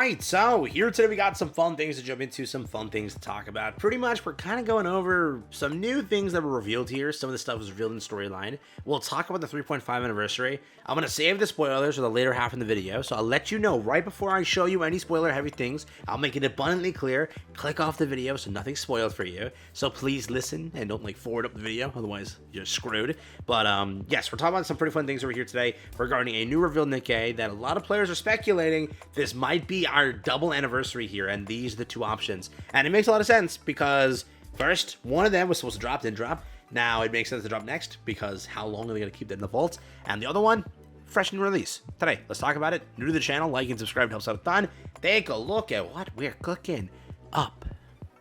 Alright, so here today we got some fun things to jump into, some fun things to talk about. Pretty much, we're kind of going over some new things that were revealed here. Some of the stuff was revealed in the storyline. We'll talk about the 3.5 anniversary. I'm going to save the spoilers for the later half in the video, so I'll let you know right before I show you any spoiler-heavy things. I'll make it abundantly clear. Click off the video so nothing's spoiled for you. So please listen and don't forward up the video, otherwise you're screwed. But yes, we're talking about some pretty fun things over here today regarding a new revealed Nikke that a lot of players are speculating this might be our double anniversary here, and these are the two options. And it makes a lot of sense because first, one of them was supposed to drop, didn't drop. Now it makes sense to drop next because how long are they going to keep that in the vault? And the other one, fresh new release today. Let's talk about it. New to the channel, like and subscribe helps out a ton. Take a look at what we're cooking up.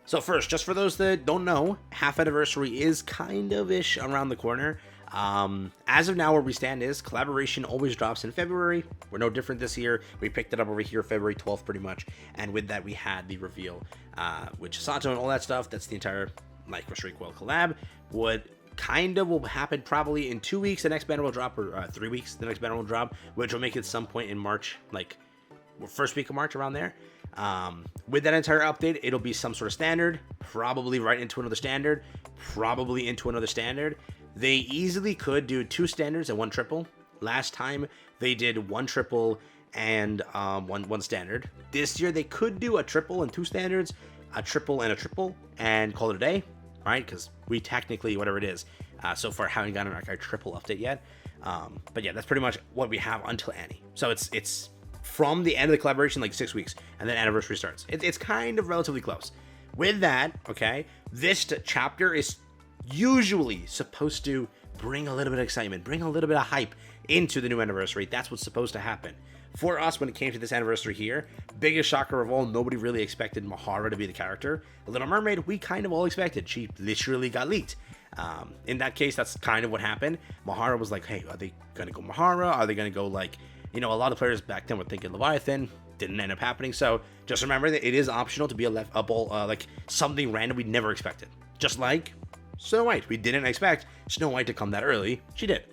So first, just for those that don't know, half anniversary is kind of ish around the corner. As of now, where we stand is collaboration always drops in February. We're no different this year. We picked it up over here February 12th pretty much, and with that we had the reveal with Chisato and all that stuff. That's the entire Streak World collab. What kind of will happen probably in 2 weeks the next banner will drop, or 3 weeks the next banner will drop, which will make it some point in March, first week of March, around there. With that entire update, it'll be some sort of standard, probably right into another standard, probably into another standard. They easily could do 2 standards and 1 triple. Last time they did 1 triple and one standard. This year they could do a triple and 2 standards, a triple and a triple, and call it a day, right? Because we technically, whatever it is, so far haven't gotten our triple update yet. But yeah, that's pretty much what we have until Annie. So it's from the end of the collaboration, 6 weeks, and then anniversary starts. It's kind of relatively close. With that, okay, this chapter is usually supposed to bring a little bit of excitement, bring a little bit of hype into the new anniversary. That's what's supposed to happen. For us, when it came to this anniversary here, biggest shocker of all, nobody really expected Mahara to be the character. The Little Mermaid, we kind of all expected. She literally got leaked. In that case, that's kind of what happened. Mahara was like, hey, are they going to go Mahara? Are they going to go a lot of players back then were thinking Leviathan. Didn't end up happening. So just remember that it is optional to be a ball, something random we never expected. Just like Snow White. We didn't expect Snow White to come that early. She did.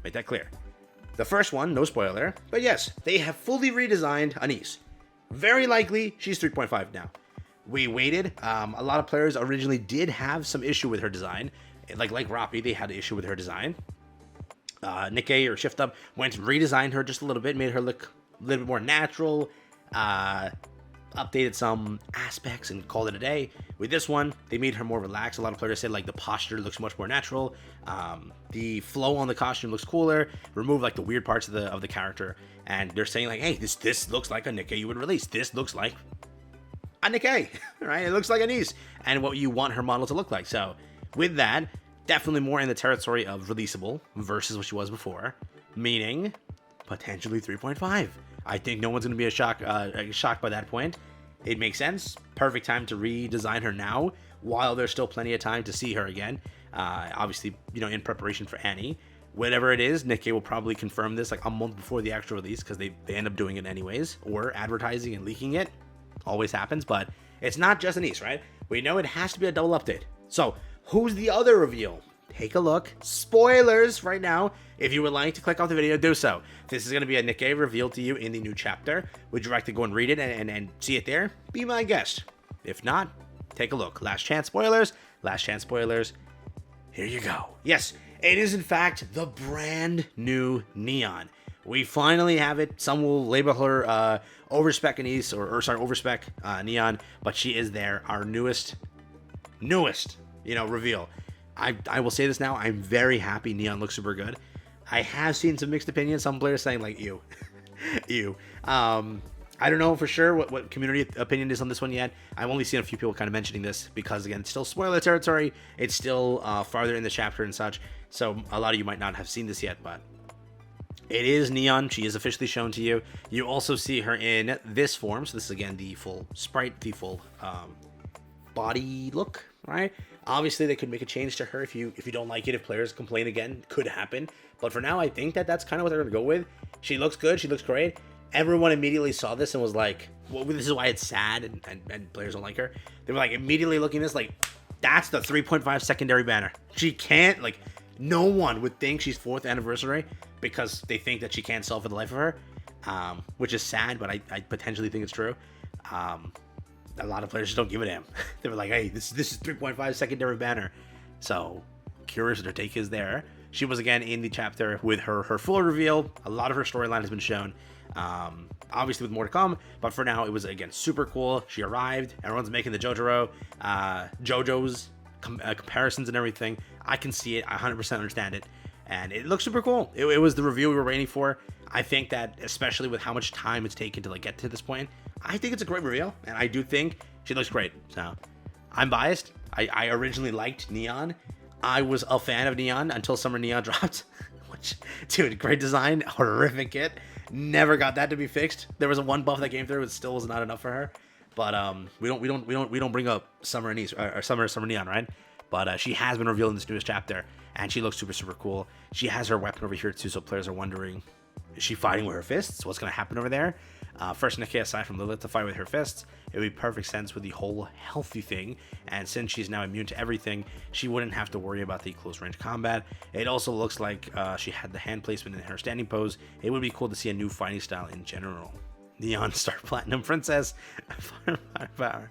Make that clear. The first one, no spoiler, but yes, they have fully redesigned Anise. Very likely, she's 3.5 now. We waited. A lot of players originally did have some issue with her design. Like Rappi, they had an issue with her design. Nikke or Shift Up went and redesigned her just a little bit, made her look a little bit more natural, updated some aspects and called it a day. With this one, they made her more relaxed. A lot of players said the posture looks much more natural. The flow on the costume looks cooler. Remove the weird parts of the character, and they're saying hey, this looks like a Nikke you would release. This looks like a Nikke, right? It looks like Anise and what you want her model to look like. So with that, definitely more in the territory of releasable versus what she was before, meaning potentially 3.5. I think no one's going to be shocked by that point. It makes sense. Perfect time to redesign her now while there's still plenty of time to see her again. Obviously, in preparation for Annie. Whatever it is, Nikke will probably confirm this a month before the actual release because they end up doing it anyways, or advertising and leaking it. Always happens, but it's not just Anise, right? We know it has to be a double update. So who's the other reveal? Take a look. Spoilers right now. If you would like to click off the video, do so. This is going to be a Nikke revealed to you in the new chapter. Would you like to go and read it and see it there? Be my guest. If not, take a look. Last chance spoilers. Last chance spoilers. Here you go. Yes, it is in fact the brand new Neon. We finally have it. Some will label her Overspec Anise, Overspec Neon, but she is there. Our newest, reveal. I will say this now. I'm very happy Neon looks super good. I have seen some mixed opinions. Some players saying ew. Ew. I don't know for sure what community opinion is on this one yet. I've only seen a few people kind of mentioning this because, again, it's still spoiler territory. It's still farther in the chapter and such. So a lot of you might not have seen this yet, but it is Neon. She is officially shown to you. You also see her in this form. So this is, again, the full sprite, the full body look, right? Obviously, they could make a change to her if you don't like it. If players complain again, could happen. But for now, I think that's kind of what they're going to go with. She looks good. She looks great. Everyone immediately saw this and was like, well, this is why it's sad and players don't like her. They were immediately looking at this that's the 3.5 secondary banner. She can't, no one would think she's 4th anniversary because they think that she can't sell for the life of her. which is sad, but I potentially think it's true. A lot of players just don't give a damn. They were like, hey, this is 3.5 secondary banner. So curious what her take is there. She was again in the chapter with her full reveal. A lot of her storyline has been shown. Obviously with more to come, but for now it was again super cool. She arrived. Everyone's making the JoJo's comparisons and everything. I can see it. I 100% understand it, and it looks super cool. It was the reveal we were waiting for. I think that especially with how much time it's taken to like get to this point, I think it's a great reveal, and I do think she looks great. So I'm biased. I originally liked Neon. I was a fan of Neon until Summer Neon dropped. Which, dude, great design, horrific kit. Never got that to be fixed. There was a one buff that came through, it still was not enough for her. But we don't bring up Summer Anise or Summer Neon, right? But she has been revealed in this newest chapter, and she looks super cool. She has her weapon over here too, so players are wondering, is she fighting with her fists? What's gonna happen over there? First Nikke, aside from Lilith, to fight with her fists, it would be perfect sense with the whole healthy thing, and since she's now immune to everything, she wouldn't have to worry about the close range combat. It also looks like she had the hand placement in her standing pose. It would be cool to see a new fighting style in general. Neon Star Platinum Princess, Firepower.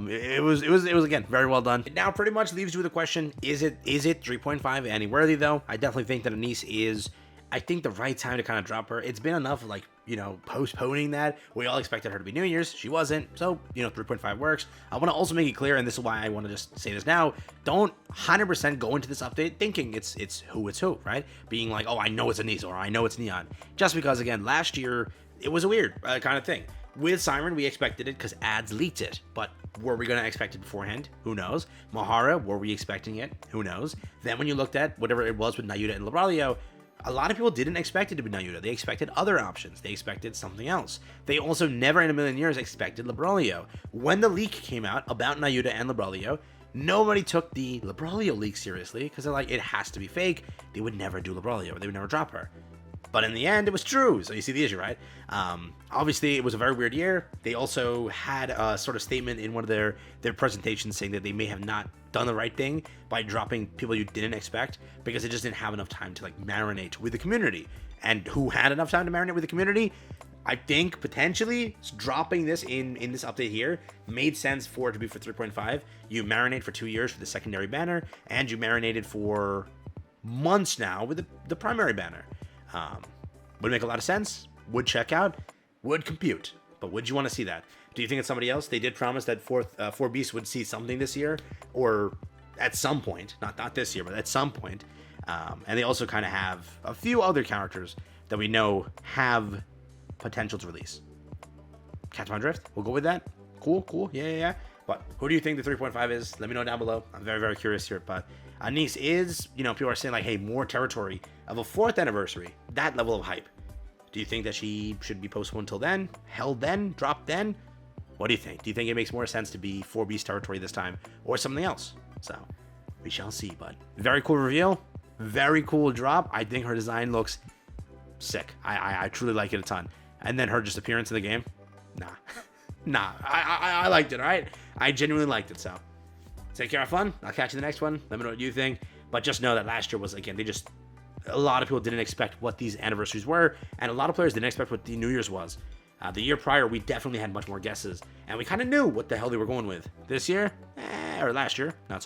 It was again very well done. It now pretty much leaves you with the question: Is it 3.5 Annie worthy though? I definitely think that Anise is. I think the right time to kind of drop her. It's been enough of like, you know, postponing that. We all expected her to be New Year's. She wasn't. So, you know, 3.5 works. I want to also make it clear, and this is why I want to just say this now. Don't 100% go into this update thinking it's who, right? Being like, oh, I know it's Anise or I know it's Neon. Just because, again, last year, it was a weird kind of thing. With Siren, we expected it because ads leaked it. But were we going to expect it beforehand? Who knows? Mahara, were we expecting it? Who knows? Then when you looked at whatever it was with Nayuta and Labralio, a lot of people didn't expect it to be Nayuta. They expected other options. They expected something else. They also never in a million years expected Labralio. When the leak came out about Nayuta and Labralio, nobody took the Labralio leak seriously because they're like, it has to be fake. They would never do Labralio. They would never drop her. But in the end, it was true. So you see the issue, right? Obviously, it was a very weird year. They also had a sort of statement in one of their presentations saying that they may have not done the right thing by dropping people you didn't expect because it just didn't have enough time to like marinate with the community. And who had enough time to marinate with the community? I think potentially dropping this in this update here made sense for it to be for 3.5. You marinate for 2 years for the secondary banner, and you marinated for months now with the primary banner. Would make a lot of sense, would check out, would compute, but would you want to see that? Do you think it's somebody else? They did promise that 4 Beasts would see something this year, or at some point, not this year, but at some point. And they also kind of have a few other characters that we know have potential to release. Catch my drift? We'll go with that. Cool. Yeah. But who do you think the 3.5 is? Let me know down below. I'm very curious here. But Anise is, you know, people are saying like, hey, more territory of a 4th anniversary. That level of hype. Do you think that she should be postponed until then? Held then? Dropped then? What do you think? Do you think it makes more sense to be 4 Beast territory this time or something else? So we shall see. But very cool reveal. Very cool drop. I think her design looks sick. I truly like it a ton. And then her just appearance in the game. Nah. I liked it, all right? I genuinely liked it, so. Take care, have fun. I'll catch you in the next one. Let me know what you think. But just know that last year was, again, a lot of people didn't expect what these anniversaries were, and a lot of players didn't expect what the New Year's was. The year prior, we definitely had much more guesses, and we kind of knew what the hell they were going with. This year, or last year, not so